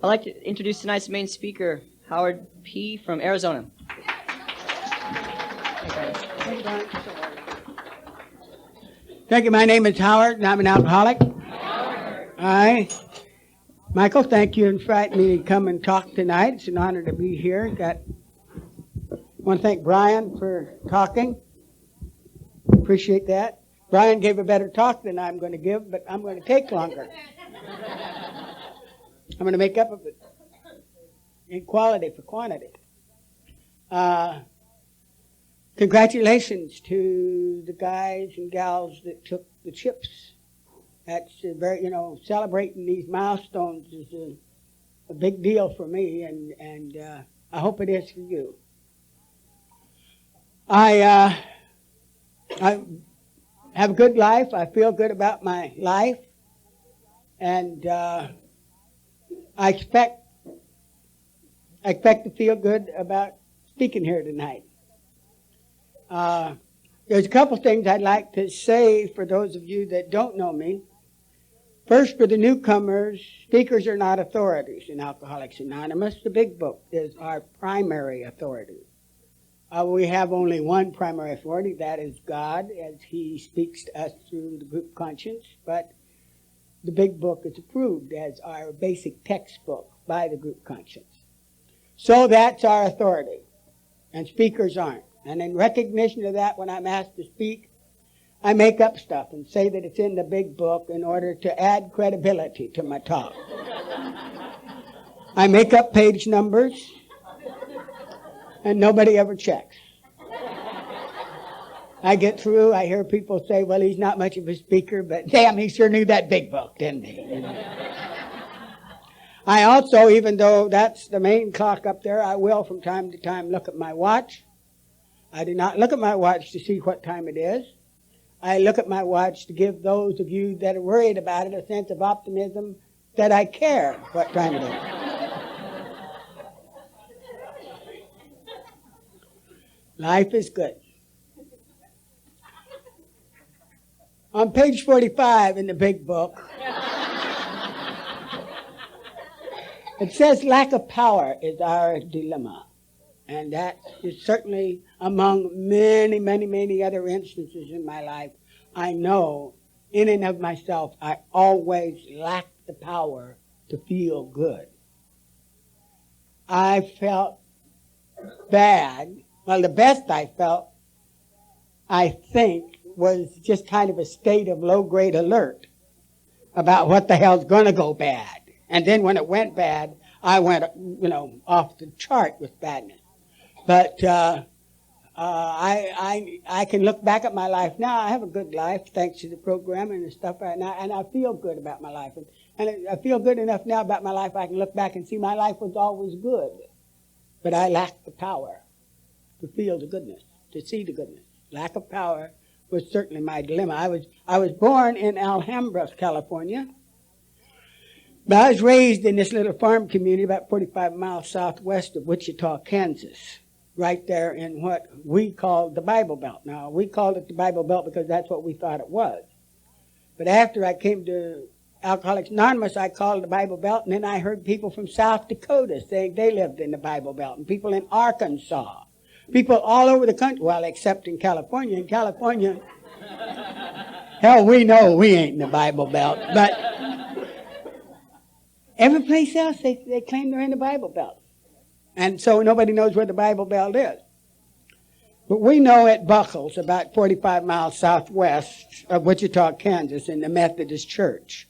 I'd like to introduce tonight's main speaker, Howard P. from Arizona. Thank you. My name is Howard, and I'm an alcoholic. Hi. Michael, thank you for inviting me to come and talk tonight. It's an honor to be here. I want to thank Brian for talking. Appreciate that. Brian gave a better talk than I'm going to give, but I'm going to take longer. I'm going to make up of it in quality for quantity. Congratulations to the guys and gals that took the chips. That's very, celebrating these milestones is a big deal for me, and I hope it is for you. I have a good life. I feel good about my life, and I expect to feel good about speaking here tonight. There's a couple things I'd like to say for those of you that don't know me. First, for the newcomers, speakers are not authorities in Alcoholics Anonymous. The Big Book is our primary authority. We have only one primary authority, that is God, as He speaks to us through the group conscience. But the Big Book is approved as our basic textbook by the group conscience. So that's our authority, and speakers aren't. And in recognition of that, when I'm asked to speak, I make up stuff and say that it's in the Big Book in order to add credibility to my talk. I make up page numbers, and nobody ever checks. I get through, I hear people say, well, he's not much of a speaker, but damn, he sure knew that Big Book, didn't he? I also, even though that's the main clock up there, I will from time to time look at my watch. I do not look at my watch to see what time it is. I look at my watch to give those of you that are worried about it a sense of optimism that I care what time it is. Life is good. On page 45 in the Big Book, it says lack of power is our dilemma. And that is certainly among many, many, many other instances in my life. I know in and of myself I always lack the power to feel good. I felt bad. Well, the best I felt, I think, was just kind of a state of low-grade alert about what the hell's going to go bad. And then when it went bad, I went, off the chart with badness. But I can look back at my life now. I have a good life thanks to the program and the stuff right now, and I feel good about my life. And I feel good enough now about my life I can look back and see my life was always good. But I lacked the power to feel the goodness, to see the goodness. Lack of power was certainly my dilemma. I was born in Alhambra, California. But I was raised in this little farm community about 45 miles southwest of Wichita, Kansas. Right there in what we called the Bible Belt. Now, we called it the Bible Belt because that's what we thought it was. But after I came to Alcoholics Anonymous, I called it the Bible Belt, and then I heard people from South Dakota saying they lived in the Bible Belt, and people in Arkansas, people all over the country, well, except in California. In California, hell, we know we ain't in the Bible Belt, but every place else, they claim they're in the Bible Belt. And so nobody knows where the Bible Belt is. But we know it buckles about 45 miles southwest of Wichita, Kansas, in the Methodist Church.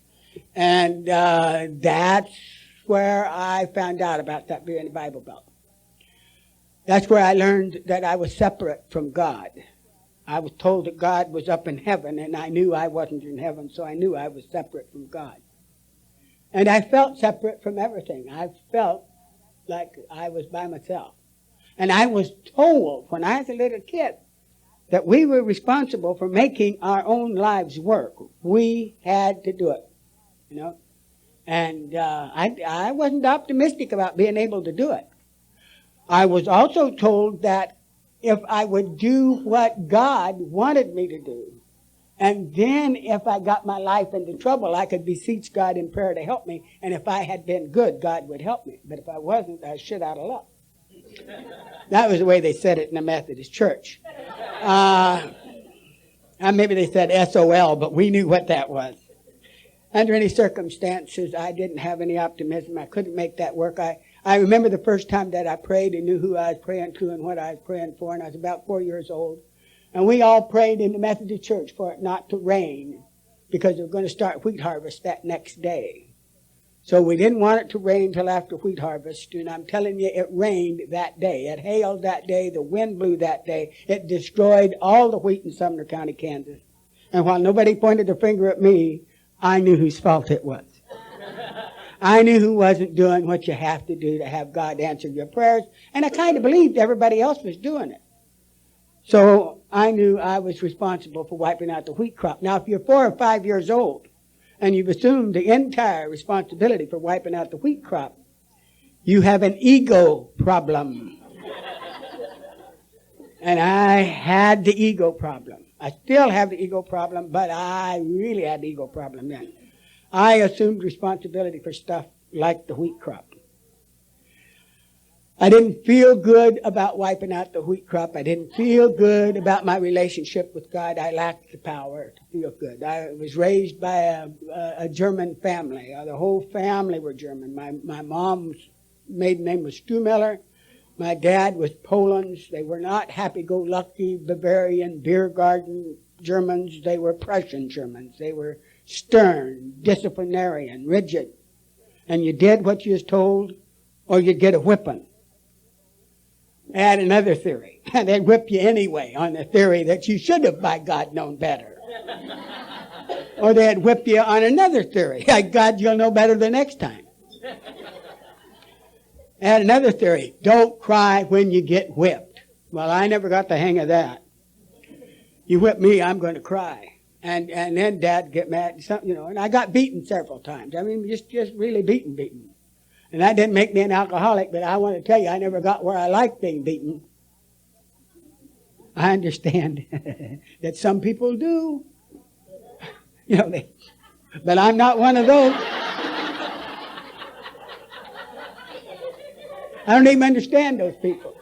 And that's where I found out about that being the Bible Belt. That's where I learned that I was separate from God. I was told that God was up in heaven, and I knew I wasn't in heaven, so I knew I was separate from God. And I felt separate from everything. I felt like I was by myself. And I was told when I was a little kid that we were responsible for making our own lives work. We had to do it, And I wasn't optimistic about being able to do it. I was also told that if I would do what God wanted me to do, And then if I got my life into trouble, I could beseech God in prayer to help me. And if I had been good, God would help me. But if I wasn't, I was shit out of luck. That was the way they said it in the Methodist church. Maybe they said SOL, but we knew what that was. Under any circumstances, I didn't have any optimism. I couldn't make that work. I remember the first time that I prayed and knew who I was praying to and what I was praying for, and I was about 4 years old. And we all prayed in the Methodist church for it not to rain because they were going to start wheat harvest that next day. So we didn't want it to rain till after wheat harvest, and I'm telling you, it rained that day. It hailed that day. The wind blew that day. It destroyed all the wheat in Sumner County, Kansas. And while nobody pointed their finger at me, I knew whose fault it was. I knew who wasn't doing what you have to do to have God answer your prayers, and I kind of believed everybody else was doing it. So I knew I was responsible for wiping out the wheat crop. Now, if you're 4 or 5 years old and you've assumed the entire responsibility for wiping out the wheat crop, you have an ego problem. And I had the ego problem. I still have the ego problem, but I really had the ego problem then. I assumed responsibility for stuff like the wheat crop. I didn't feel good about wiping out the wheat crop. I didn't feel good about my relationship with God. I lacked the power to feel good. I was raised by a German family. The whole family were German. My mom's maiden name was Stumeller. My dad was Poland. They were not happy-go-lucky Bavarian beer garden Germans. They were Prussian Germans. They were stern, disciplinarian, rigid. And you did what you was told or you'd get a whipping. I had another theory. They'd whip you anyway on the theory that you should have, by God, known better. Or they'd whip you on another theory. By God, you'll know better the next time. I had another theory. Don't cry when you get whipped. Well, I never got the hang of that. You whip me, I'm going to cry. And then Dad get mad, and I got beaten several times. I mean, just really beaten. And that didn't make me an alcoholic, but I want to tell you, I never got where I liked being beaten. I understand that some people do. But I'm not one of those. I don't even understand those people.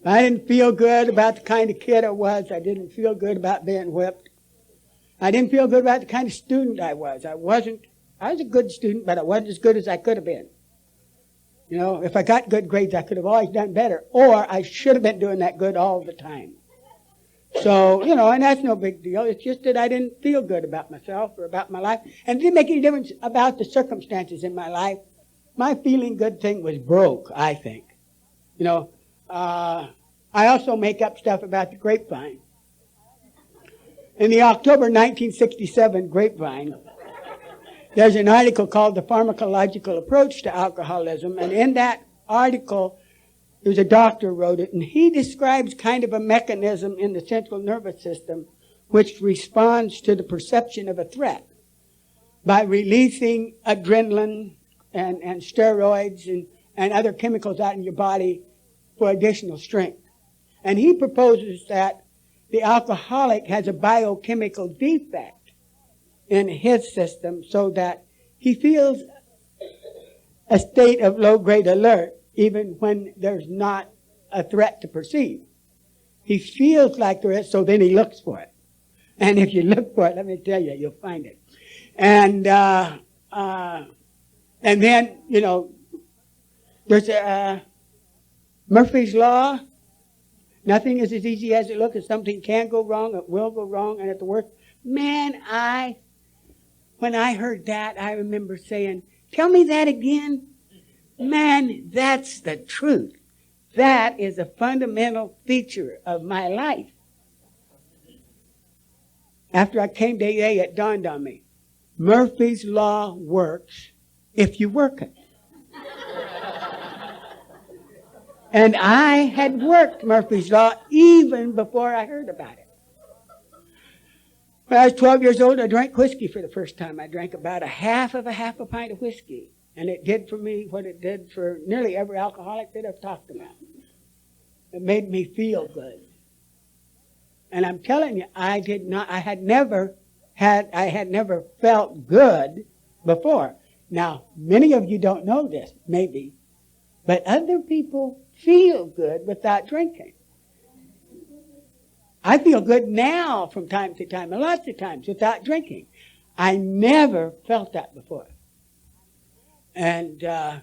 I didn't feel good about the kind of kid I was. I didn't feel good about being whipped. I didn't feel good about the kind of student I was. I was a good student, but I wasn't as good as I could have been. If I got good grades, I could have always done better. Or I should have been doing that good all the time. So, and that's no big deal. It's just that I didn't feel good about myself or about my life. And it didn't make any difference about the circumstances in my life. My feeling good thing was broke, I think. I also make up stuff about the grapevine. In the October 1967 Grapevine, there's an article called The Pharmacological Approach to Alcoholism, and in that article, there's a doctor wrote it, and he describes kind of a mechanism in the central nervous system which responds to the perception of a threat by releasing adrenaline and steroids and other chemicals out in your body for additional strength. And he proposes that the alcoholic has a biochemical defect in his system so that he feels a state of low-grade alert even when there's not a threat to perceive. He feels like there is, so then he looks for it. And if you look for it, let me tell you, you'll find it. And then, there's Murphy's Law. Nothing is as easy as it looks. If something can go wrong, it will go wrong. And at the worst, man, when I heard that, I remember saying, tell me that again. Man, that's the truth. That is a fundamental feature of my life. After I came to AA, it dawned on me. Murphy's Law works if you work it. And I had worked Murphy's Law even before I heard about it. When I was 12 years old, I drank whiskey for the first time. I drank about half a pint of whiskey. And it did for me what it did for nearly every alcoholic that I've talked about. It made me feel good. And I'm telling you, I had never felt good before. Now, many of you don't know this, maybe, but other people feel good without drinking. I feel good now from time to time, and lots of times without drinking. I never felt that before. And I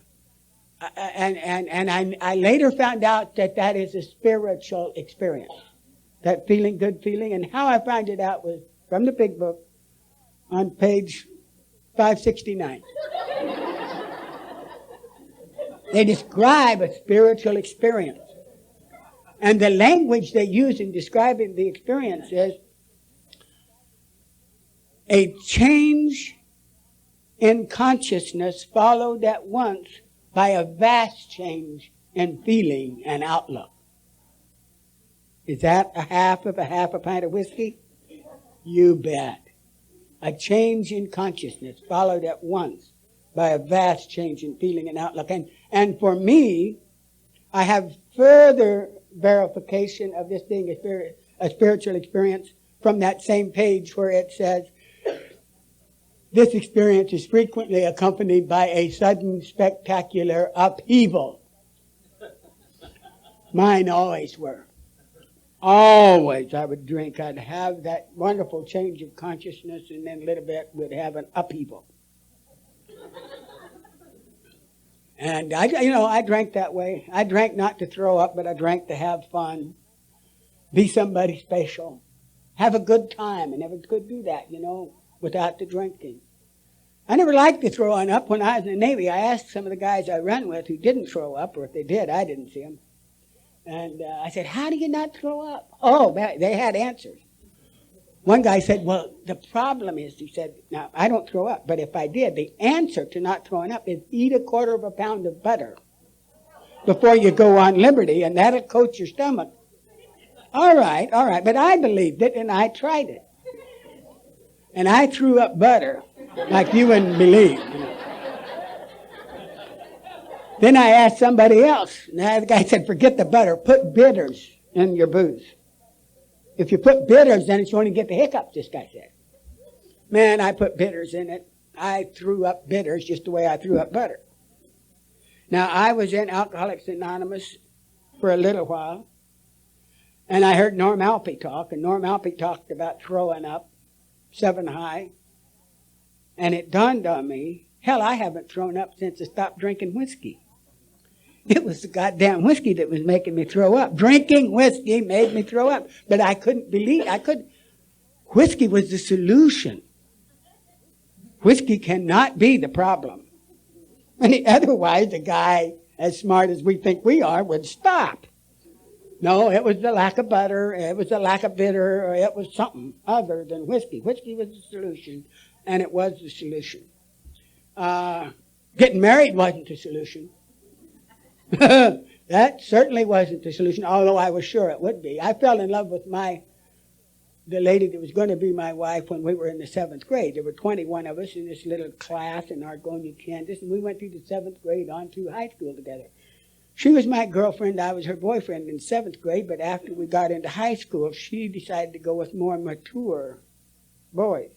later found out that is a spiritual experience. That feeling, good feeling. And how I found it out was from the big book on page 569. They describe a spiritual experience. And the language they use in describing the experience is a change in consciousness followed at once by a vast change in feeling and outlook. Is that a half a pint of whiskey? You bet. A change in consciousness followed at once by a vast change in feeling and outlook. And for me, I have further verification of this being a spiritual experience from that same page where it says, this experience is frequently accompanied by a sudden spectacular upheaval. Mine always were. Always I would drink. I'd have that wonderful change of consciousness, and then a little bit would have an upheaval. And I drank that way. I drank not to throw up, but I drank to have fun, be somebody special, have a good time. I never could do that, without the drinking. I never liked to throw up. When I was in the Navy, I asked some of the guys I ran with who didn't throw up, or if they did, I didn't see them. And I said, how do you not throw up? Oh, they had answers. One guy said, well, the problem is, he said, now, I don't throw up, but if I did, the answer to not throwing up is eat 1/4 pound of butter before you go on liberty, and that'll coat your stomach. All right, but I believed it, and I tried it. And I threw up butter like you wouldn't believe. Then I asked somebody else. Now the guy said, forget the butter. Put bitters in your booze. If you put bitters in it, you only get the hiccups, this guy said. Man, I put bitters in it. I threw up bitters just the way I threw up butter. Now, I was in Alcoholics Anonymous for a little while. And I heard Norm Alpy talk. And Norm Alpy talked about throwing up 7 high. And it dawned on me, hell, I haven't thrown up since I stopped drinking whiskey. It was the goddamn whiskey that was making me throw up. Drinking whiskey made me throw up. But I couldn't believe, whiskey was the solution. Whiskey cannot be the problem. Otherwise, a guy as smart as we think we are would stop. No, it was the lack of butter, it was the lack of bitter, or it was something other than whiskey. Whiskey was the solution, and it was the solution. Getting married wasn't the solution. That certainly wasn't the solution, although I was sure it would be. I fell in love with the lady that was going to be my wife when we were in the 7th grade. There were 21 of us in this little class in Argonia, Kansas, and we went through the 7th grade on through high school together. She was my girlfriend, I was her boyfriend in 7th grade, but after we got into high school, she decided to go with more mature boys.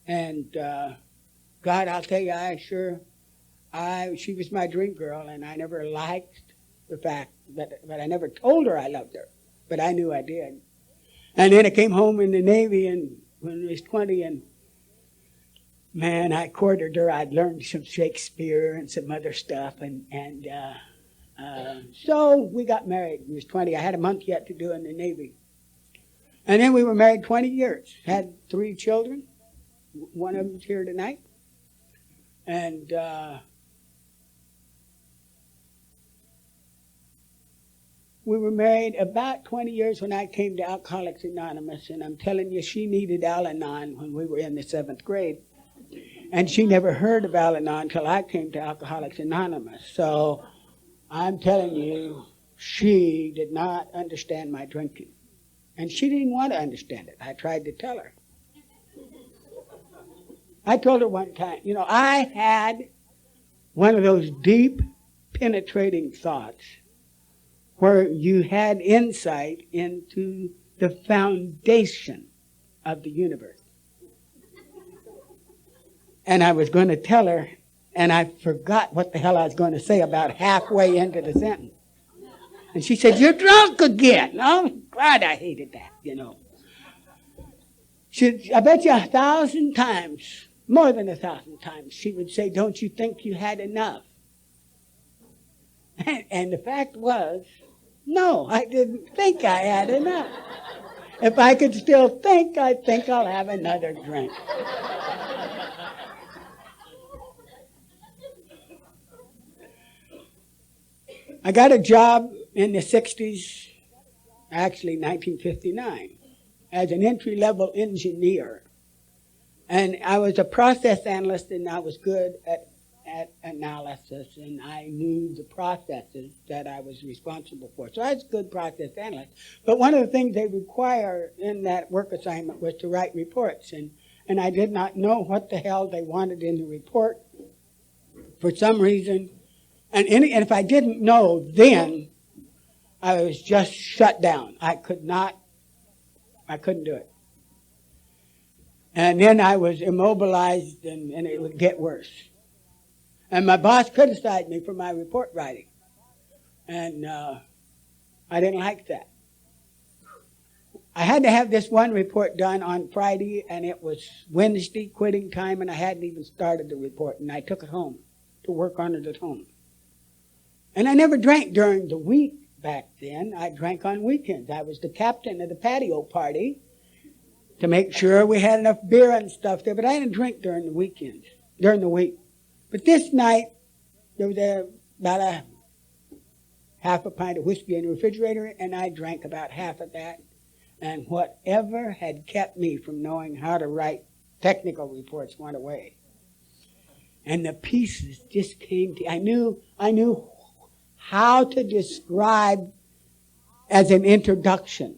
And God, I'll tell you, she was my dream girl, and I never liked the fact that I never told her I loved her, but I knew I did. And then I came home in the Navy and when I was 20, and man, I courted her. I'd learned some Shakespeare and some other stuff, and so we got married. I was 20. I had a month yet to do in the Navy. And then we were married 20 years. Had 3 children. One of them's here tonight. And we were married about 20 years when I came to Alcoholics Anonymous. And I'm telling you, she needed Al-Anon when we were in the 7th grade. And she never heard of Al-Anon until I came to Alcoholics Anonymous. So I'm telling you, she did not understand my drinking. And she didn't want to understand it. I tried to tell her. I told her one time, I had one of those deep, penetrating thoughts where you had insight into the foundation of the universe. And I was going to tell her, and I forgot what the hell I was going to say about halfway into the sentence. And she said, "You're drunk again." Oh, God, I hated that, you know. I bet you 1,000 times, more than 1,000 times, she would say, "Don't you think you had enough?" And the fact was, no, I didn't think I had enough. If I could still think, I think I'll have another drink. I got a job in the 60s, actually 1959, as an entry-level engineer. And I was a process analyst, and I was good at analysis, and I knew the processes that I was responsible for. So I was a good process analyst. But one of the things they require in that work assignment was to write reports, and I did not know what the hell they wanted in the report for some reason. And if I didn't know then, I was just shut down. I couldn't do it. And then I was immobilized, and it would get worse. And my boss criticized me for my report writing. And I didn't like that. I had to have this one report done on Friday, and it was Wednesday, quitting time, and I hadn't even started the report. And I took it home to work on it at home. And I never drank during the week back then. I drank on weekends. I was the captain of the patio party to make sure we had enough beer and stuff there, but I didn't drink during the weekends, during the week. But this night, there was about a half a pint of whiskey in the refrigerator, and I drank about half of that. And whatever had kept me from knowing how to write technical reports went away. And the pieces just came to, I knew how to describe as an introduction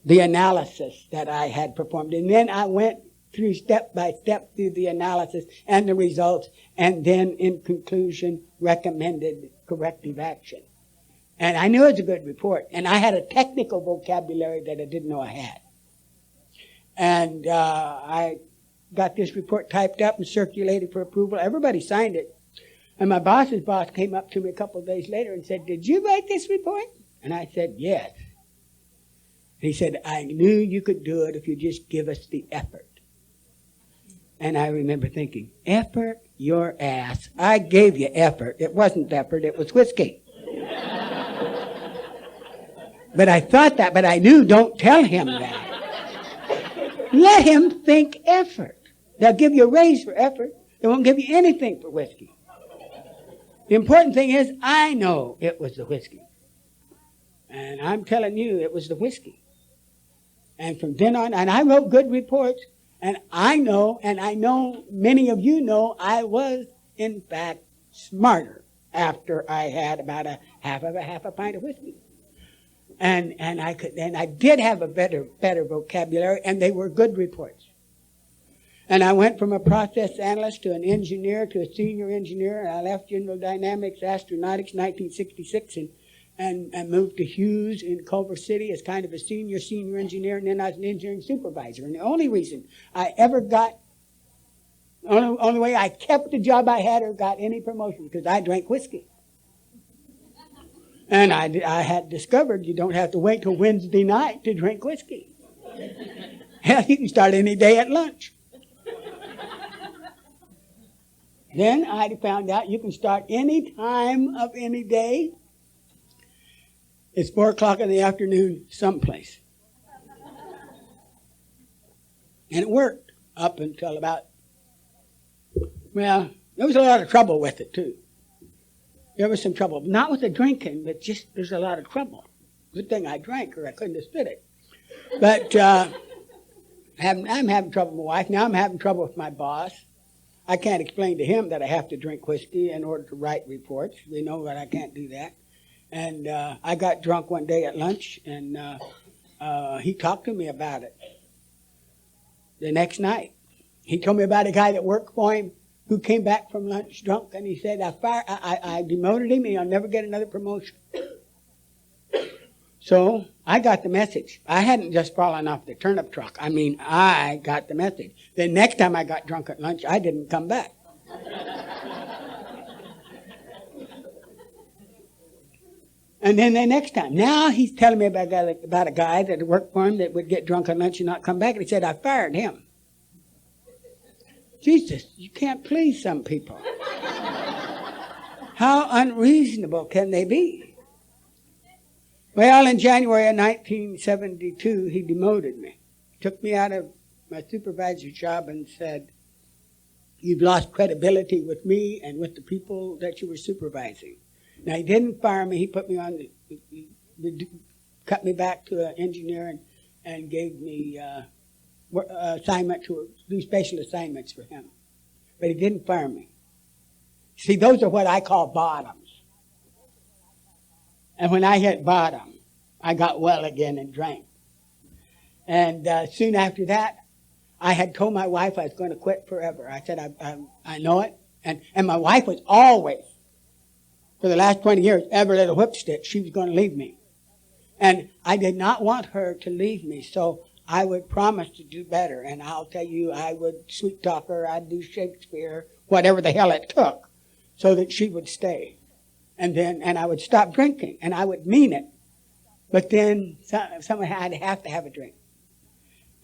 the analysis that I had performed. And then I went through step by step through the analysis and the results, and then in conclusion recommended corrective action. And I knew it was a good report, and I had a technical vocabulary that I didn't know I had. And I got this report typed up and circulated for approval. Everybody signed it. And my boss's boss came up to me a couple of days later and said, "Did you write this report?" And I said, "Yes." He said, "I knew you could do it if you just give us the effort." And I remember thinking, effort your ass. I gave you effort. It wasn't effort, it was whiskey. But I thought that, but I knew, don't tell him that. Let him think effort. They'll give you a raise for effort. They won't give you anything for whiskey. The important thing is, I know it was the whiskey. And I'm telling you, it was the whiskey. And from then on, and I wrote good reports, and I know many of you know, I was, in fact, smarter after I had about a half a pint of whiskey. And I did have a better vocabulary, and they were good reports. And I went from a process analyst to an engineer to a senior engineer, and I left General Dynamics Astronautics in 1966 and moved to Hughes in Culver City as kind of a senior engineer, and then I was an engineering supervisor. And the only reason I ever only way I kept the job I had or got any promotion, because I drank whiskey. And I had discovered you don't have to wait till Wednesday night to drink whiskey. Hell, you can start any day at lunch. Then I found out you can start any time of any day. It's 4 o'clock in the afternoon someplace. And it worked up until about, well, there was a lot of trouble with it too. There was some trouble. Not with the drinking, but just there's a lot of trouble. Good thing I drank or I couldn't have stood it. But I'm having trouble with my wife. Now I'm having trouble with my boss. I can't explain to him that I have to drink whiskey in order to write reports. We know that I can't do that. And I got drunk one day at lunch, and he talked to me about it. The next night, he told me about a guy that worked for him who came back from lunch drunk, and he said, I demoted him, and I'll never get another promotion. So I got the message. I hadn't just fallen off the turnip truck. I mean, I got the message. The next time I got drunk at lunch, I didn't come back. And then the next time, now he's telling me about a guy that worked for him that would get drunk at lunch and not come back. And he said, I fired him. Jesus, you can't please some people. How unreasonable can they be? Well, in January of 1972, he demoted me. Took me out of my supervisor's job and said, you've lost credibility with me and with the people that you were supervising. Now, he didn't fire me. He put me on, cut me back to an engineer and gave me assignment to do special assignments for him. But he didn't fire me. See, those are what I call bottoms. And when I hit bottom, I got well again and drank. And soon after that, I had told my wife I was going to quit forever. I said, I know it. And my wife was always, for the last 20 years, every little whipstick, she was going to leave me. And I did not want her to leave me, so I would promise to do better. And I'll tell you, I would sweet talk her, I'd do Shakespeare, whatever the hell it took, so that she would stay. And I would stop drinking, and I would mean it. But then somehow I'd have to have a drink.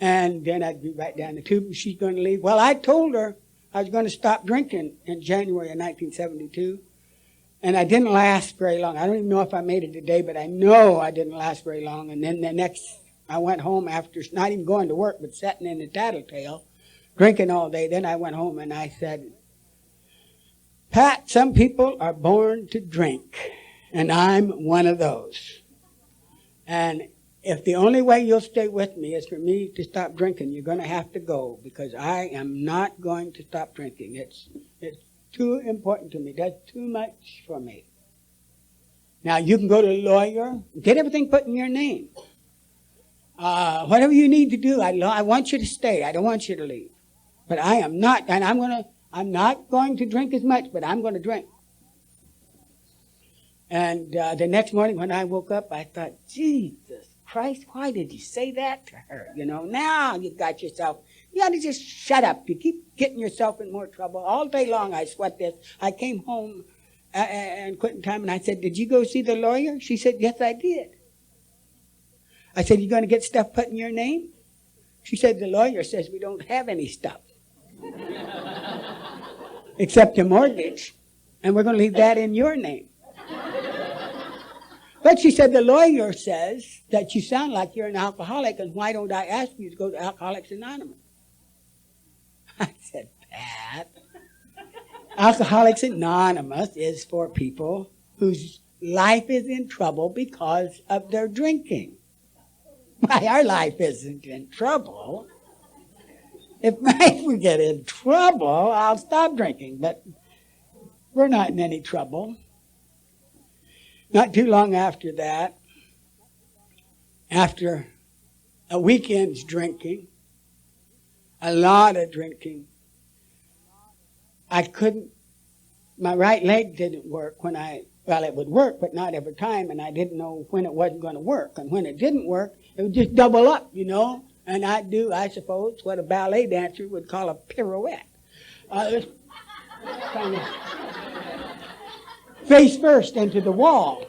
And then I'd be right down the tube, and she's going to leave. Well, I told her I was going to stop drinking in January of 1972. And I didn't last very long. I don't even know if I made it today, but I know I didn't last very long. And then I went home after not even going to work, but sitting in the tattletale, drinking all day. Then I went home and I said, Pat, some people are born to drink, and I'm one of those. And if the only way you'll stay with me is for me to stop drinking, you're going to have to go, because I am not going to stop drinking. It's too important to me. That's too much for me. Now, you can go to a lawyer, get everything put in your name. Whatever you need to do, I want you to stay. I don't want you to leave. But I am not, and I'm not going to drink as much, but I'm going to drink. And the next morning when I woke up, I thought, Jesus Christ, why did you say that to her? You know, now you got yourself, you ought to just shut up. You keep getting yourself in more trouble. All day long I sweat this. I came home and quitting time, and I said, did you go see the lawyer? She said, yes, I did. I said, you going to get stuff put in your name? She said, the lawyer says we don't have any stuff. Except a mortgage. And we're going to leave that in your name. But she said, the lawyer says that you sound like you're an alcoholic, and why don't I ask you to go to Alcoholics Anonymous? I said, Pat, Alcoholics Anonymous is for people whose life is in trouble because of their drinking. Why, our life isn't in trouble. If we get in trouble, I'll stop drinking, but we're not in any trouble. Not too long after that, after a weekend's drinking, a lot of drinking, my right leg didn't work it would work, but not every time, and I didn't know when it wasn't going to work. And when it didn't work, it would just double up, you know, and I'd do, I suppose, what a ballet dancer would call a pirouette. Kind of face first into the wall.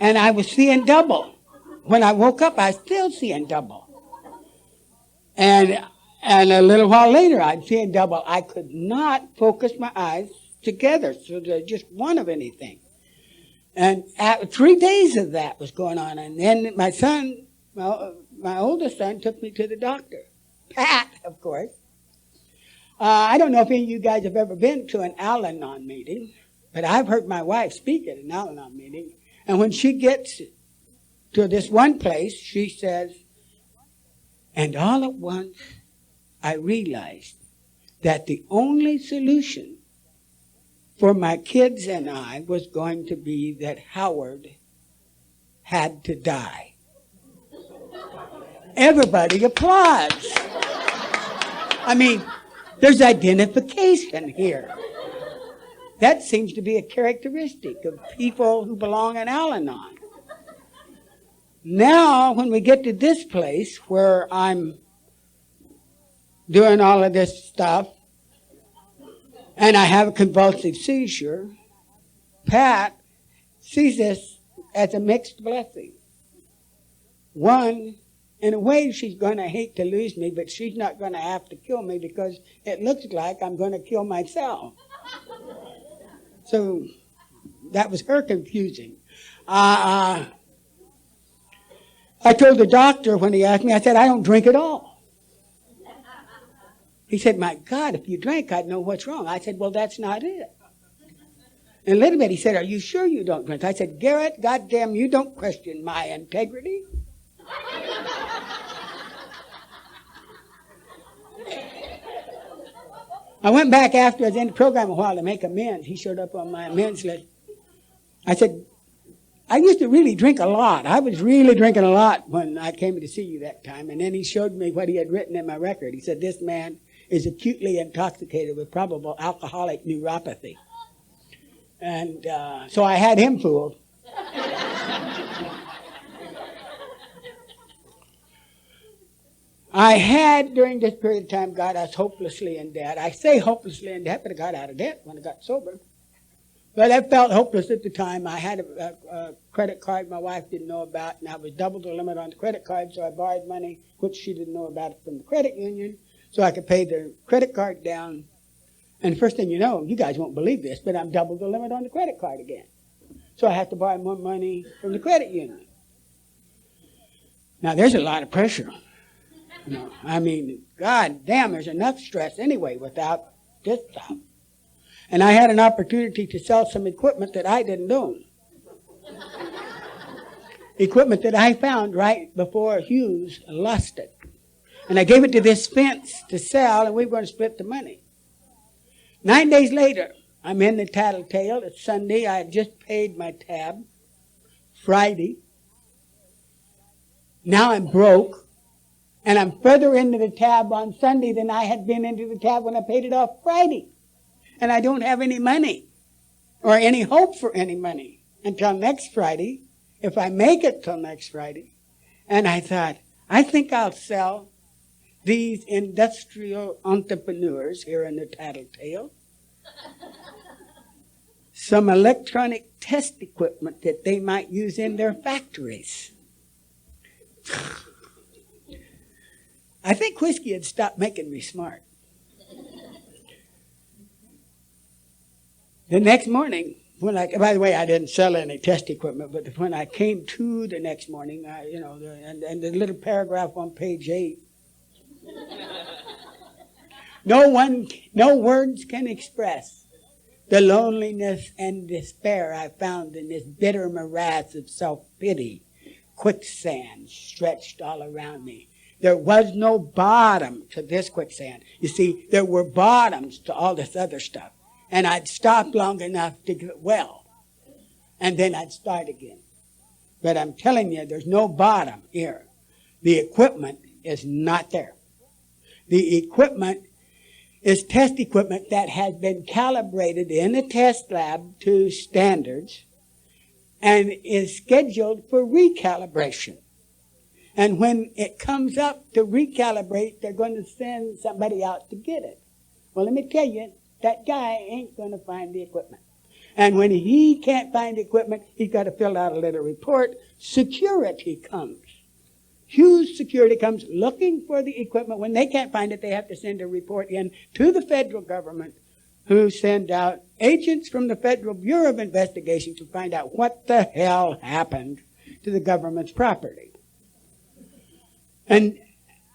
And I was seeing double. When I woke up, I was still seeing double. And a little while later, I'd seeing double. I could not focus my eyes together, so there's just one of anything. And 3 days of that was going on. And then my son, my oldest son, took me to the doctor. Pat, of course. I don't know if any of you guys have ever been to an Al-Anon meeting, but I've heard my wife speak at an Al-Anon meeting. And when she gets to this one place, she says, and all at once I realized that the only solution for my kids and I was going to be that Howard had to die. Everybody applauds. I mean, there's identification here. That seems to be a characteristic of people who belong in Al-Anon. Now, when we get to this place where I'm doing all of this stuff, and I have a convulsive seizure, Pat sees this as a mixed blessing. One, in a way, she's going to hate to lose me, but she's not going to have to kill me because it looks like I'm going to kill myself. So that was her confusing. I told the doctor when he asked me, I said, I don't drink at all. He said, my God, if you drank, I'd know what's wrong. I said, well, that's not it. In a little bit, he said, are you sure you don't drink? I said, Garrett, goddamn, you don't question my integrity. I went back after I was in the program a while to make amends. He showed up on my amends list. I said, I used to really drink a lot. I was really drinking a lot when I came to see you that time. And then he showed me what he had written in my record. He said, this man is acutely intoxicated with probable alcoholic neuropathy. And so I had him fooled. I had, during this period of time, got us hopelessly in debt. I say hopelessly in debt, but I got out of debt when I got sober. But I felt hopeless at the time. I had a credit card my wife didn't know about, and I was double the limit on the credit card, so I borrowed money, which she didn't know about, from the credit union, so I could pay the credit card down. And first thing you know, you guys won't believe this, but I'm double the limit on the credit card again. So I have to borrow more money from the credit union. Now, there's a lot of pressure. You know, I mean, God damn, there's enough stress anyway without this stuff. And I had an opportunity to sell some equipment that I didn't own. Equipment that I found right before Hughes lost it. And I gave it to this fence to sell, and we were going to split the money. 9 days later, I'm in the tattletale. It's Sunday. I had just paid my tab. Friday. Now I'm broke. And I'm further into the tab on Sunday than I had been into the tab when I paid it off Friday. And I don't have any money or any hope for any money until next Friday, if I make it till next Friday. And I thought, I think I'll sell these industrial entrepreneurs here in the tattletale some electronic test equipment that they might use in their factories. I think whiskey had stopped making me smart. The next morning, by the way, I didn't sell any test equipment, but when I came to the next morning, and the little paragraph on page 8, no words can express the loneliness and despair I found in this bitter morass of self-pity, quicksand stretched all around me. There was no bottom to this quicksand. You see, there were bottoms to all this other stuff. And I'd stop long enough to get well. And then I'd start again. But I'm telling you, there's no bottom here. The equipment is not there. The equipment is test equipment that has been calibrated in a test lab to standards and is scheduled for recalibration. And when it comes up to recalibrate, they're going to send somebody out to get it. Well, let me tell you, that guy ain't going to find the equipment. And when he can't find the equipment, he's got to fill out a little report. Security comes. Hughes Security comes looking for the equipment. When they can't find it, they have to send a report in to the federal government, who send out agents from the Federal Bureau of Investigation to find out what the hell happened to the government's property. And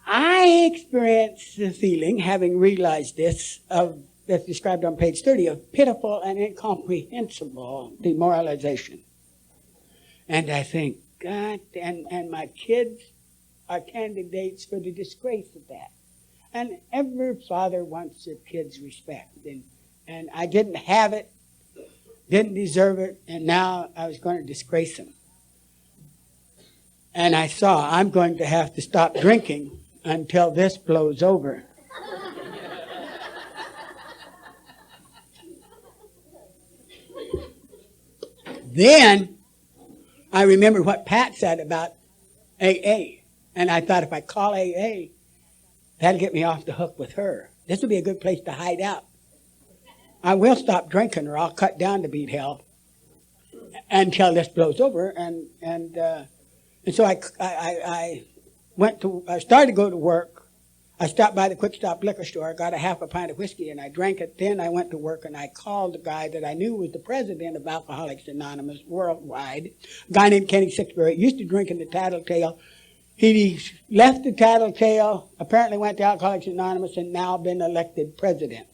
I experienced the feeling, having realized this, that's described on page 30, of pitiful and incomprehensible demoralization. And I think, God, and my kids are candidates for the disgrace of that. And every father wants their kids' respect. And I didn't have it, didn't deserve it, and now I was going to disgrace them. And I saw I'm going to have to stop drinking until this blows over. Then I remembered what Pat said about AA. And I thought if I call AA, that'll get me off the hook with her. This will be a good place to hide out. I will stop drinking, or I'll cut down to beat hell until this blows over. And so I started to go to work. I stopped by the Quick Stop liquor store, got a half a pint of whiskey, and I drank it. Then I went to work, and I called the guy that I knew was the president of Alcoholics Anonymous worldwide, a guy named Kenny Sixbury. He used to drink in the Tattletale. He left the Tattletale, apparently went to Alcoholics Anonymous, and now been elected president.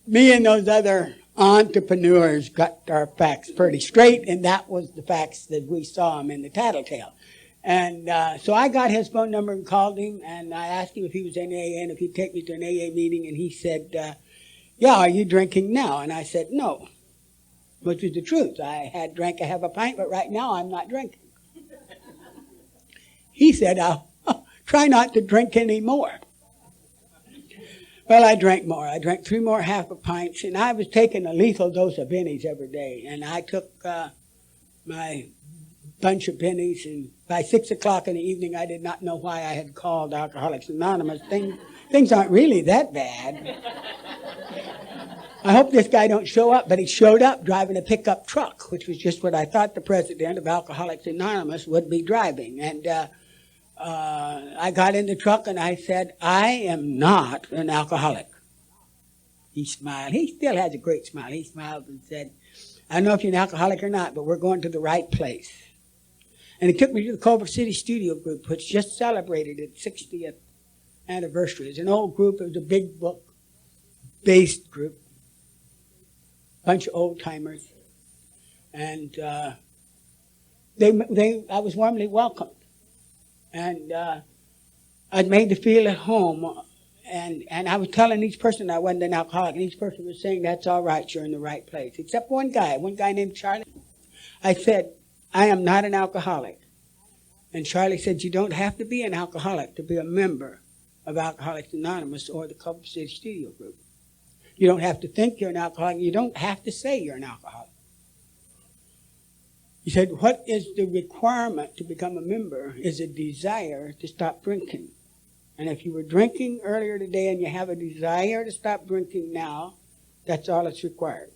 Me and those other entrepreneurs got our facts pretty straight, and that was the facts that we saw him in the Tattletale. And so I got his phone number and called him, and I asked him if he was in AA and if he'd take me to an AA meeting, and he said, yeah, are you drinking now? And I said, no, which is the truth. I had drank a half a pint, but right now I'm not drinking. He said, I'll try not to drink anymore. Well, I drank more. I drank 3 more half a pints, and I was taking a lethal dose of bennies every day. And I took my bunch of bennies, and by 6 o'clock in the evening, I did not know why I had called Alcoholics Anonymous. Things aren't really that bad. I hope this guy don't show up, but he showed up driving a pickup truck, which was just what I thought the president of Alcoholics Anonymous would be driving. And I got in the truck and I said, I am not an alcoholic. He smiled. He still has a great smile. He smiled and said, I don't know if you're an alcoholic or not, but we're going to the right place. And he took me to the Culver City Studio Group, which just celebrated its 60th anniversary. It's an old group. It was a big book-based group. Bunch of old-timers. And I was warmly welcomed. And I'd made to feel at home. And I was telling each person I wasn't an alcoholic, and each person was saying, that's all right, you're in the right place. Except one guy named Charlie. I said, I am not an alcoholic. And Charlie said, you don't have to be an alcoholic to be a member of Alcoholics Anonymous or the Culver City Studio Group. You don't have to think you're an alcoholic. You don't have to say you're an alcoholic. He said, what is the requirement to become a member is a desire to stop drinking. And if you were drinking earlier today and you have a desire to stop drinking now, that's all that's required.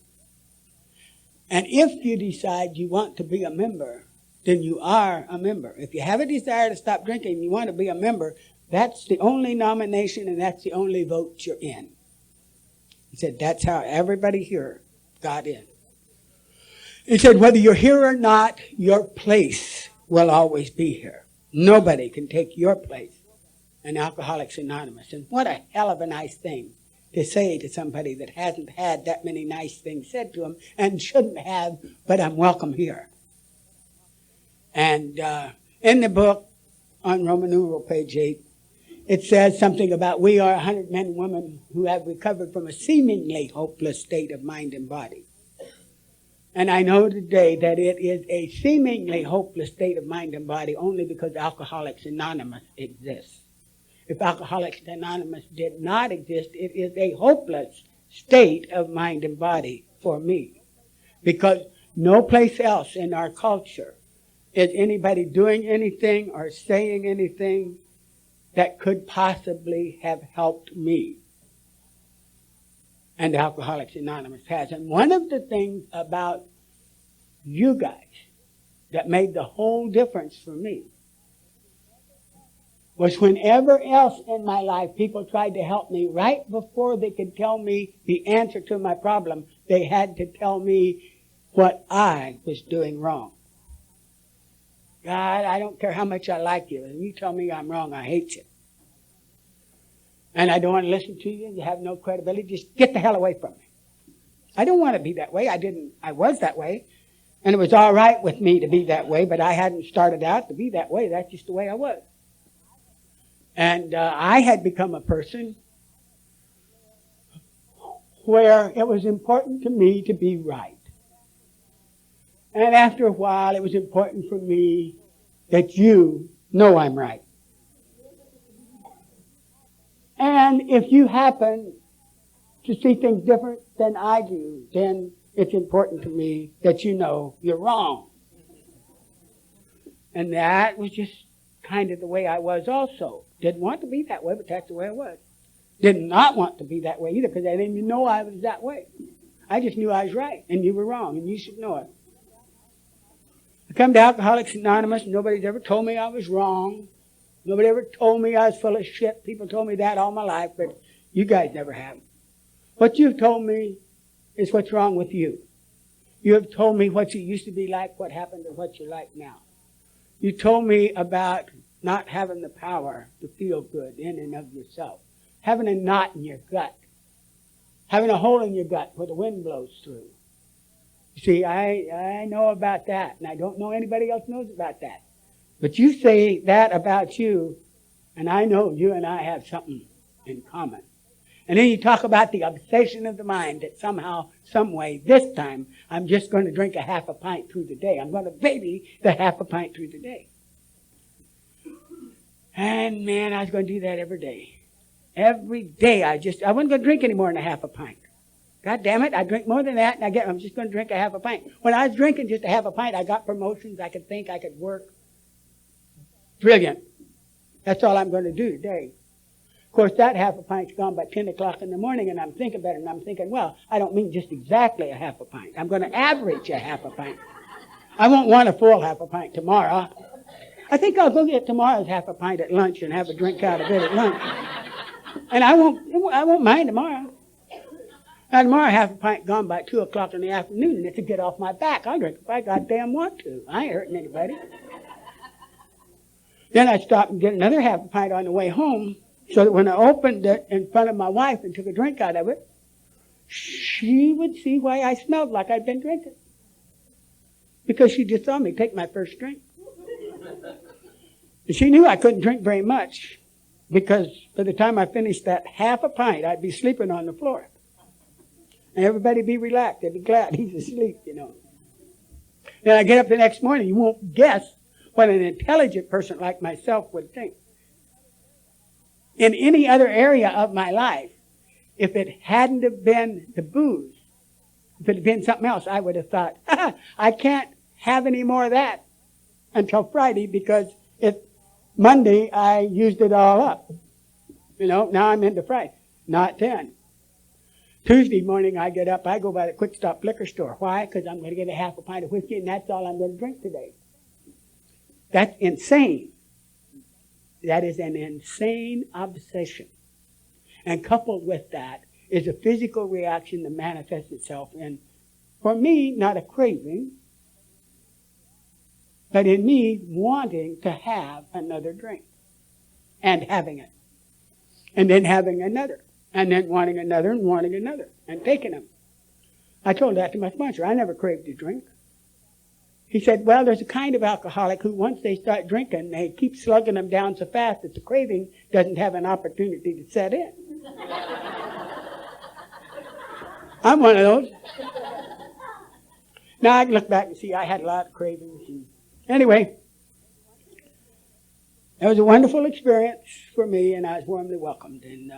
And if you decide you want to be a member, then you are a member. If you have a desire to stop drinking and you want to be a member, that's the only nomination and that's the only vote you're in. He said, that's how everybody here got in. He said, whether you're here or not, your place will always be here. Nobody can take your place in Alcoholics Anonymous. And what a hell of a nice thing to say to somebody that hasn't had that many nice things said to him and shouldn't have, but I'm welcome here. And in the book, on Roman numeral page 8, it says something about we are 100 men and women who have recovered from a seemingly hopeless state of mind and body. And I know today that it is a seemingly hopeless state of mind and body only because Alcoholics Anonymous exists. If Alcoholics Anonymous did not exist, it is a hopeless state of mind and body for me. Because no place else in our culture is anybody doing anything or saying anything that could possibly have helped me. And Alcoholics Anonymous has. And one of the things about you guys that made the whole difference for me was whenever else in my life people tried to help me, right before they could tell me the answer to my problem, they had to tell me what I was doing wrong. God, I don't care how much I like you. If you tell me I'm wrong, I hate you. And I don't want to listen to you. You have no credibility. Just get the hell away from me. I don't want to be that way. I was that way. And it was all right with me to be that way, but I hadn't started out to be that way. That's just the way I was. And I had become a person where it was important to me to be right. And after a while, it was important for me that you know I'm right. And if you happen to see things different than I do, then it's important to me that you know you're wrong. And that was just kind of the way I was also. Didn't want to be that way, but that's the way I was. Did not want to be that way either, because I didn't even know I was that way. I just knew I was right, and you were wrong, and you should know it. I come to Alcoholics Anonymous, and nobody's ever told me I was wrong. Nobody ever told me I was full of shit. People told me that all my life, but you guys never have. What you've told me is what's wrong with you. You have told me what you used to be like, what happened, and what you're like now. You told me about not having the power to feel good in and of yourself. Having a knot in your gut. Having a hole in your gut where the wind blows through. You see, I know about that, and I don't know anybody else knows about that. But you say that about you, and I know you and I have something in common. And then you talk about the obsession of the mind that somehow, some way, this time, I'm just going to drink a half a pint through the day. I'm going to baby the half a pint through the day. And man, I was going to do that every day. Every day I wasn't going to drink any more than a half a pint. God damn it, I drink more than that, and I'm just going to drink a half a pint. When I was drinking just a half a pint, I got promotions, I could think, I could work. Brilliant. That's all I'm going to do today. Of course, that half a pint's gone by 10 o'clock in the morning, and I'm thinking better, and I'm thinking, well, I don't mean just exactly a half a pint. I'm going to average a half a pint. I won't want a full half a pint tomorrow. I think I'll go get tomorrow's half a pint at lunch and have a drink out of it at lunch. And I won't mind tomorrow. Now tomorrow, half a pint gone by 2 o'clock in the afternoon, and it's to get off my back. I'll drink if I goddamn want to. I ain't hurting anybody. Then I stopped and get another half a pint on the way home, so that when I opened it in front of my wife and took a drink out of it, she would see why I smelled like I'd been drinking. Because she just saw me take my first drink. And she knew I couldn't drink very much, because by the time I finished that half a pint, I'd be sleeping on the floor. And everybody be relaxed. They'd be glad he's asleep, you know. Then I get up the next morning. You won't guess what an intelligent person like myself would think. In any other area of my life, if it hadn't have been the booze, if it had been something else, I would have thought, I can't have any more of that until Friday, because Monday I used it all up. You know, now I'm into Friday. Not then. Tuesday morning I get up, I go by the Quick Stop liquor store. Why? Because I'm going to get a half a pint of whiskey, and that's all I'm going to drink today. That's insane. That is an insane obsession. And coupled with that is a physical reaction that manifests itself in, for me, not a craving, but in me wanting to have another drink. And having it. And then having another. And then wanting another and wanting another. And taking them. I told that to my sponsor. I never craved a drink. He said, well, there's a kind of alcoholic who once they start drinking, they keep slugging them down so fast that the craving doesn't have an opportunity to set in. I'm one of those. Now I can look back and see I had a lot of cravings. Anyway, it was a wonderful experience for me, and I was warmly welcomed. And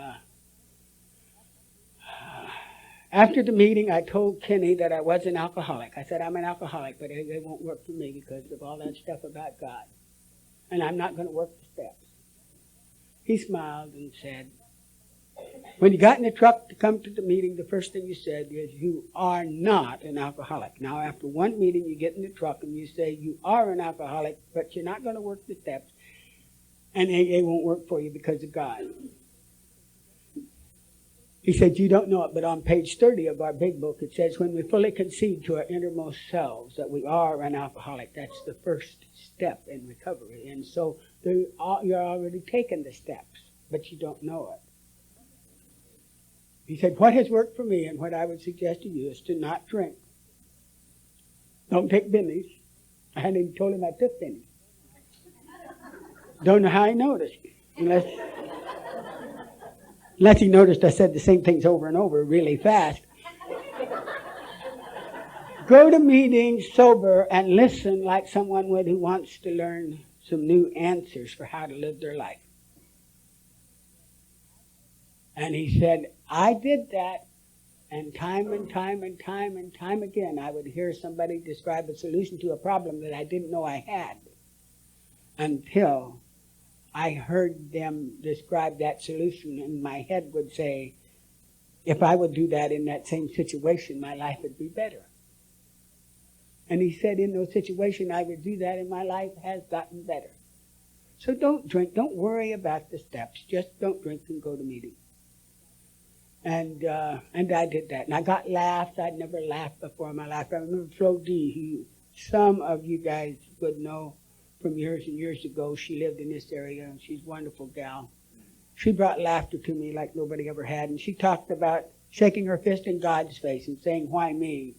after the meeting, I told Kenny that I was an alcoholic. I said, I'm an alcoholic, but it won't work for me because of all that stuff about God. And I'm not going to work the steps. He smiled and said, when you got in the truck to come to the meeting, the first thing you said is, you are not an alcoholic. Now, after one meeting, you get in the truck and you say, you are an alcoholic, but you're not going to work the steps. And it won't work for you because of God. He said, you don't know it, but on page 30 of our big book, it says, when we fully concede to our innermost selves that we are an alcoholic, that's the first step in recovery. And so you're already taking the steps, but you don't know it. He said, what has worked for me and what I would suggest to you is to not drink. Don't take binnies. I hadn't even told him I took binnies. Don't know how he noticed, unless he noticed I said the same things over and over really fast. Go to meetings sober and listen like someone would who wants to learn some new answers for how to live their life. And he said, I did that, and time again, I would hear somebody describe a solution to a problem that I didn't know I had. until I heard them describe that solution, and my head would say, if I would do that in that same situation, my life would be better. And he said, in those situations, I would do that, and my life has gotten better. So don't drink. Don't worry about the steps. Just don't drink and go to meeting. And I did that. And I got laughs. I'd never laughed before in my life. I remember Flo D, who some of you guys would know from years and years ago. She lived in this area, and she's a wonderful gal. She brought laughter to me like nobody ever had. And she talked about shaking her fist in God's face and saying, why me?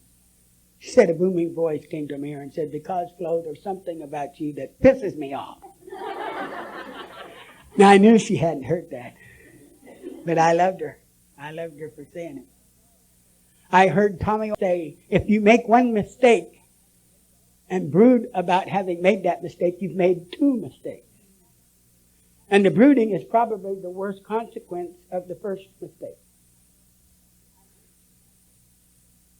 She said a booming voice came to me and said, because, Flo, there's something about you that pisses me off. Now, I knew she hadn't heard that. But I loved her. I loved her for saying it. I heard Tommy say, if you make one mistake and brood about having made that mistake, you've made two mistakes. And the brooding is probably the worst consequence of the first mistake.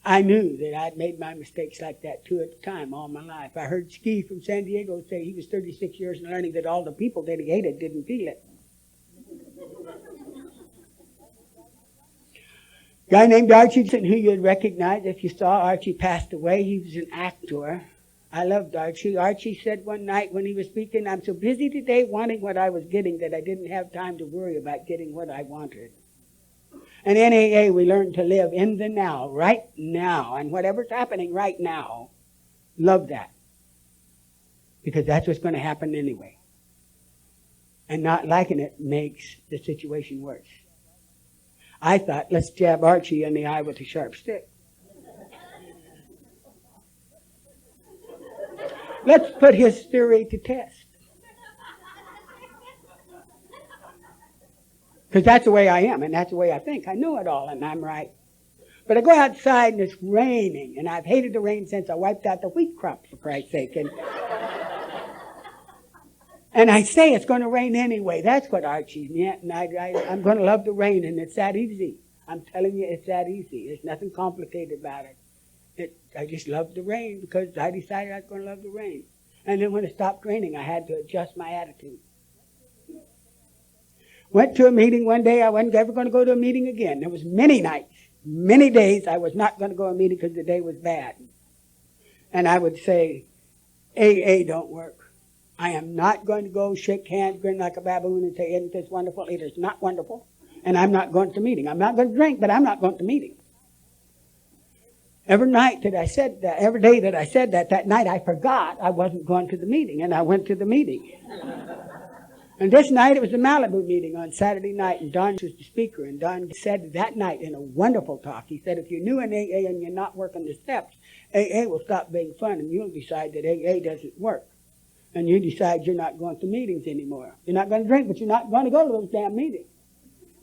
I knew that I'd made my mistakes like that too at the time all my life. I heard Ski from San Diego say he was 36 years and learning that all the people that he hated didn't feel it. A guy named Archie, who you'd recognize if you saw Archie passed away. He was an actor. I loved Archie. Archie said one night when he was speaking, I'm so busy today wanting what I was getting that I didn't have time to worry about getting what I wanted. And in AA, we learn to live in the now, right now. And whatever's happening right now, love that. Because that's what's going to happen anyway. And not liking it makes the situation worse. I thought, let's jab Archie in the eye with a sharp stick. Let's put his theory to test. Because that's the way I am, and that's the way I think. I know it all, and I'm right. But I go outside, and it's raining, and I've hated the rain since I wiped out the wheat crop, for Christ's sake. And I say it's going to rain anyway. That's what Archie meant, and I'm going to love the rain, and it's that easy. I'm telling you, it's that easy. There's nothing complicated about it. I just love the rain because I decided I was going to love the rain. And then when it stopped raining, I had to adjust my attitude. Went to a meeting one day. I wasn't ever going to go to a meeting again. There was many nights, many days I was not going to go to a meeting because the day was bad. And I would say, AA don't work. I am not going to go shake hands, grin like a baboon and say, isn't this wonderful? It is not wonderful. And I'm not going to meeting. I'm not going to drink, but I'm not going to meeting. Every night that I said that, every day that I said that, that night I forgot I wasn't going to the meeting, and I went to the meeting. And this night it was the Malibu meeting on Saturday night, and Don was the speaker, and Don said that night in a wonderful talk, he said, if you're new in AA and you're not working the steps, AA will stop being fun, and you'll decide that AA doesn't work. And you decide you're not going to meetings anymore. You're not going to drink, but you're not going to go to those damn meetings.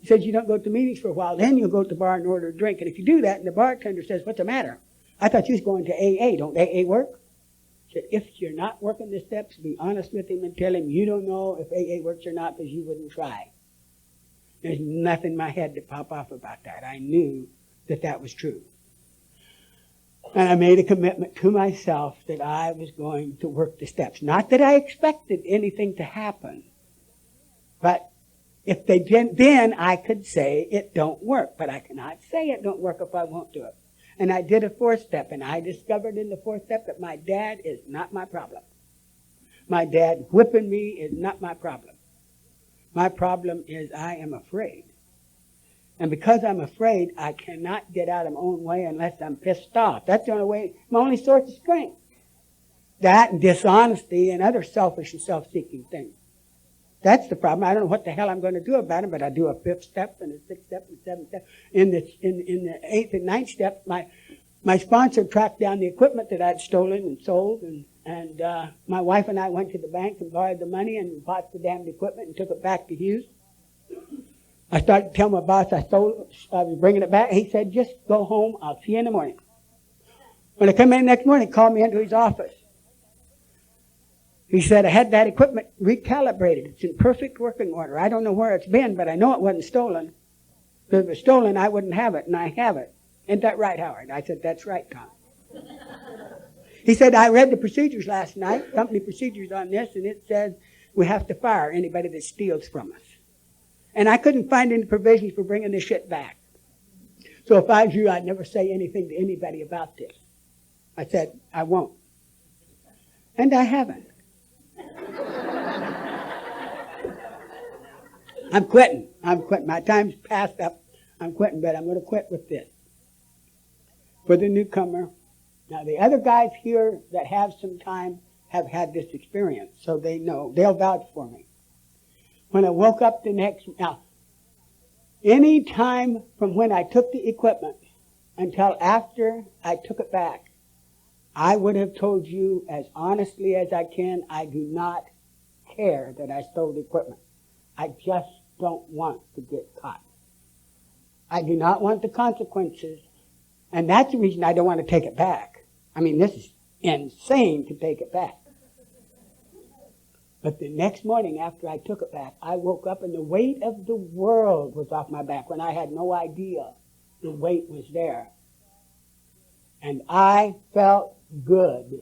He said you don't go to meetings for a while, then you'll go to the bar and order a drink. And if you do that, and the bartender says, what's the matter? I thought you was going to AA. Don't AA work? He said, if you're not working the steps, be honest with him and tell him you don't know if AA works or not because you wouldn't try. There's nothing in my head to pop off about that. I knew that that was true. And I made a commitment to myself that I was going to work the steps. Not that I expected anything to happen, but if they didn't, then I could say it don't work. But I cannot say it don't work if I won't do it. And I did a fourth step, and I discovered in the fourth step that my dad is not my problem. My dad whipping me is not my problem. My problem is I am afraid. And because I'm afraid, I cannot get out of my own way unless I'm pissed off. That's the only way, my only source of strength. That and dishonesty and other selfish and self-seeking things. That's the problem. I don't know what the hell I'm going to do about it, but I do a fifth step and a sixth step and a seventh step. In the eighth and ninth step, my sponsor tracked down the equipment that I'd stolen and sold, and my wife and I went to the bank and borrowed the money and bought the damned equipment and took it back to Hughes. I started to tell my boss I was bringing it back. He said, just go home. I'll see you in the morning. When I come in the next morning, he called me into his office. He said, I had that equipment recalibrated. It's in perfect working order. I don't know where it's been, but I know it wasn't stolen. If it was stolen, I wouldn't have it, and I have it. Isn't that right, Howard? I said, that's right, Tom. He said, I read the procedures last night, company procedures on this, and it says we have to fire anybody that steals from us. And I couldn't find any provisions for bringing this shit back. So if I was you, I'd never say anything to anybody about this. I said, I won't. And I haven't. I'm quitting. My time's passed up. I'm quitting, but I'm going to quit with this. For the newcomer. Now, the other guys here that have some time have had this experience, so they know. They'll vouch for me. When I woke up now, any time from when I took the equipment until after I took it back, I would have told you as honestly as I can, I do not care that I stole the equipment. I just don't want to get caught. I do not want the consequences, and that's the reason I don't want to take it back. I mean, this is insane to take it back. But the next morning after I took it back, I woke up and the weight of the world was off my back when I had no idea the weight was there. And I felt good.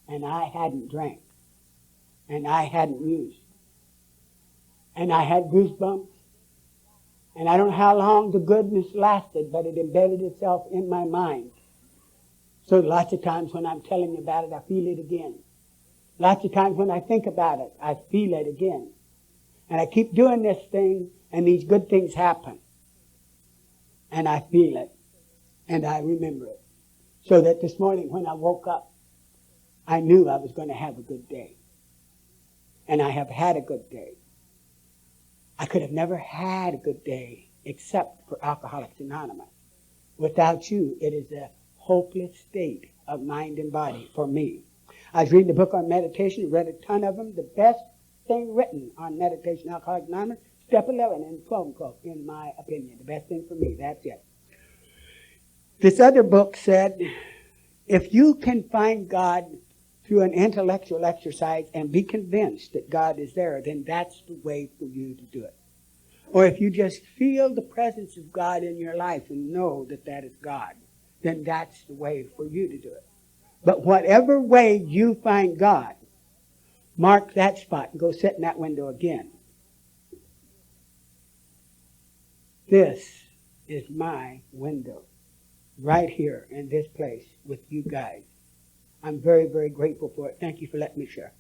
And I hadn't drank. And I hadn't used. And I had goosebumps. And I don't know how long the goodness lasted, but it embedded itself in my mind. So lots of times when I'm telling you about it, I feel it again. Lots of times when I think about it, I feel it again. And I keep doing this thing, and these good things happen. And I feel it. And I remember it. So that this morning when I woke up, I knew I was going to have a good day. And I have had a good day. I could have never had a good day except for Alcoholics Anonymous. Without you, it is a hopeless state of mind and body for me. I was reading the book on meditation, read a ton of them. The best thing written on meditation, Alcoholics Anonymous, step 11 in phone quote, in my opinion. The best thing for me, that's it. This other book said, if you can find God through an intellectual exercise and be convinced that God is there, then that's the way for you to do it. Or if you just feel the presence of God in your life and know that that is God, then that's the way for you to do it. But whatever way you find God, mark that spot and go sit in that window again. This is my window, right here in this place with you guys. I'm very, very grateful for it. Thank you for letting me share.